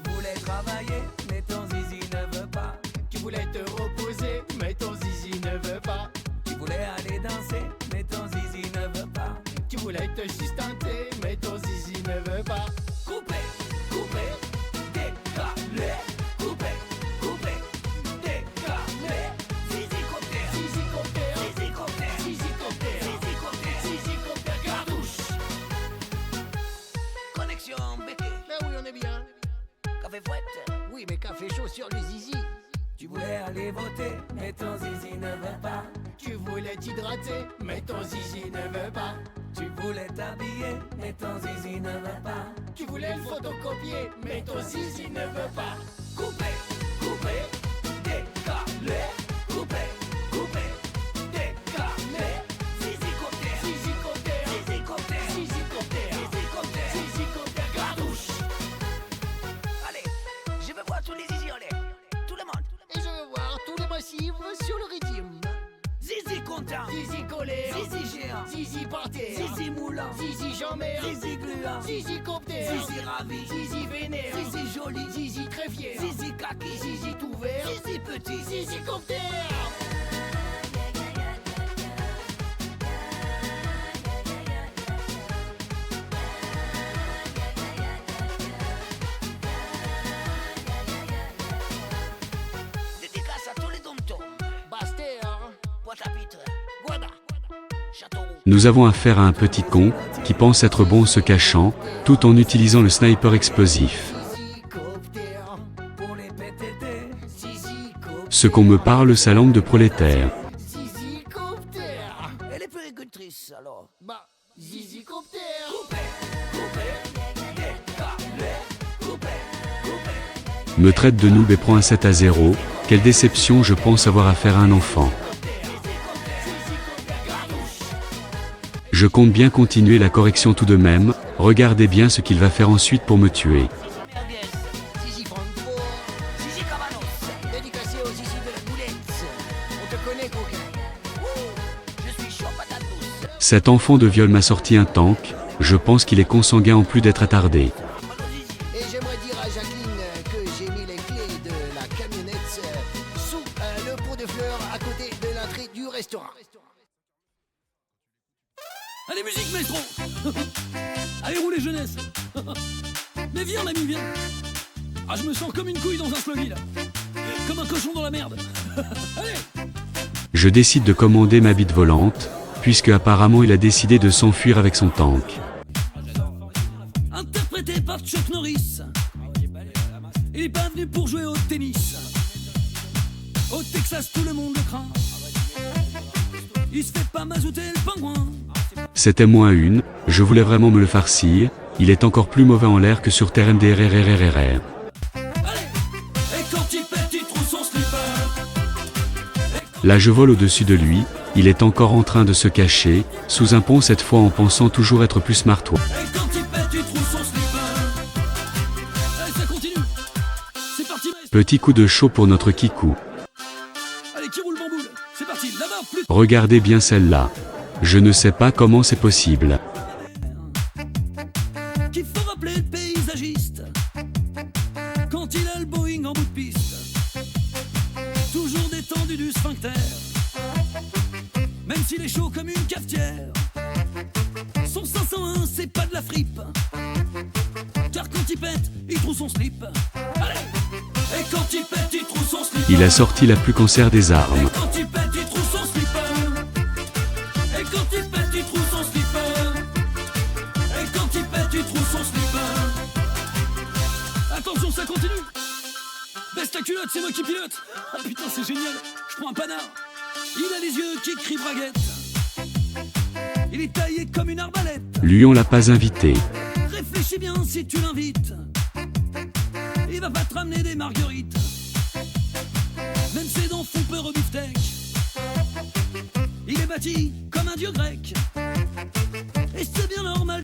Tu voulais travailler, mais ton zizi ne veut pas. Tu voulais te reposer, mais ton zizi ne veut pas. Tu voulais aller danser, mais ton zizi ne veut pas. Tu voulais te sustenter, mais ton zizi ne veut pas. Coupé, coupé, décalé. Coupé, coupé, décalé. Zizi copter, Zizi copter, zizi copter, zizi copter, zizi copter. zizi copter, gardouche. Connexion BT, Ben oui, on est bien. café fouette. Oui, mais café chaud sur le zizi. Tu voulais aller voter, mais ton zizi ne veut pas. Tu voulais t'hydrater, mais ton zizi ne veut pas. Tu voulais t'habiller, mais ton zizi ne veut pas. Tu voulais le photocopier, mais ton zizi ne veut pas. Coupé, coupé, décalé. Coupé, coupé, décalé. Zizi copter, Zizi copter, zizi copter, zizi copter, zizi copter. zizi copter, gardouche. Allez, je veux voir tous les zizi en l'air. Tout le monde. Et je veux voir tous les massifs sur le rythme. Zizi content, Zizi colère, zizi géant, zizi par terre, zizi moulant, zizi jambère, zizi gluant, zizi copter, zizi ravi, zizi vénère, zizi joli, zizi très fier, zizi kaki, zizi tout vert, zizi petit, zizi copter. dédicace à tous les dom-toms, Baster, Pointe-à-Pitre, Guada, Châteauroux. Nous avons affaire à un petit con, qui pense être bon en se cachant, tout en utilisant le sniper explosif. zizi copter, Pour les PTT, zizi copter, Ce qu'on me parle, sa langue de prolétaire. zizi copter. elle est péricultrice alors. Bah, zizi copter. Coupé, coupé, décalé. Coupé, coupé. Me traite de noob et prend un 7-0. Quelle déception, je pense avoir affaire à un enfant. Je compte bien continuer la correction tout de même, regardez bien ce qu'il va faire ensuite pour me tuer. Merguez, Zizi Francfort, Zizi Cabanos, dédicacé au zizi de la boulette. On te connaît, coquin. je suis chaud patate douce. Cet enfant de viol m'a sorti un tank, je pense qu'il est consanguin en plus d'être attardé. Mal au zizi. Et j'aimerais dire à Jacqueline que j'ai mis les clés de la camionnette sous le pot de fleurs à côté de l'entrée du restaurant. Allez, musique, maestro. Allez, roulez, jeunesse. Mais viens, l'ami, viens. Ah, je me sens comme une couille dans un sloggy, là. Comme un cochon dans la merde. Allez. Je décide de commander ma bite volante, puisque apparemment il a décidé de s'enfuir avec son tank. Interprété par Chuck Norris. Il est pas venu pour jouer au tennis. Au Texas, tout le monde le craint. Il se fait pas mazouter le pingouin. C'était moins une, je voulais vraiment me le farcir, il est encore plus mauvais en l'air que sur terre MDRRRRR. Allez. Et quand il pète, il trouve son slipper. Là je vole au-dessus de lui, il est encore en train de se cacher, sous un pont cette fois en pensant toujours être plus smart. Et quand il pète, il trouve son slipper. Allez, ça continue. C'est parti, maestro. Petit coup de chaud pour notre Kikou. Allez, qui roule bamboule. C'est parti, là-bas, plus. Regardez bien celle-là. Je ne sais pas comment c'est possible. Qu'il faut rappeler le paysagiste quand il a le Boeing en bout de piste. Toujours détendu du sphincter, même s'il est chaud comme une cafetière. Son 501, c'est pas de la fripe, car quand il pète, il trouve son slip. Allez. Et quand il pète, il trouve son slip. Il a sorti la plus cancer des Et armes. quand il pète, il trouve son slipper. Et quand il pète, il trouve son slipper. Et quand il pète, il trouve son slipper. Attention, ça continue. Baisse ta culotte, c'est moi qui pilote. Ah putain, c'est génial. Je prends un panard. Il a les yeux qui crient braguette. Il est taillé comme une arbalète. Lui on l'a pas invité. Réfléchis bien si tu l'invites. Il va pas te ramener des marguerites. Même ses dents font peur au beefsteak. Il est bâti comme un dieu grec. Et c'est bien normal.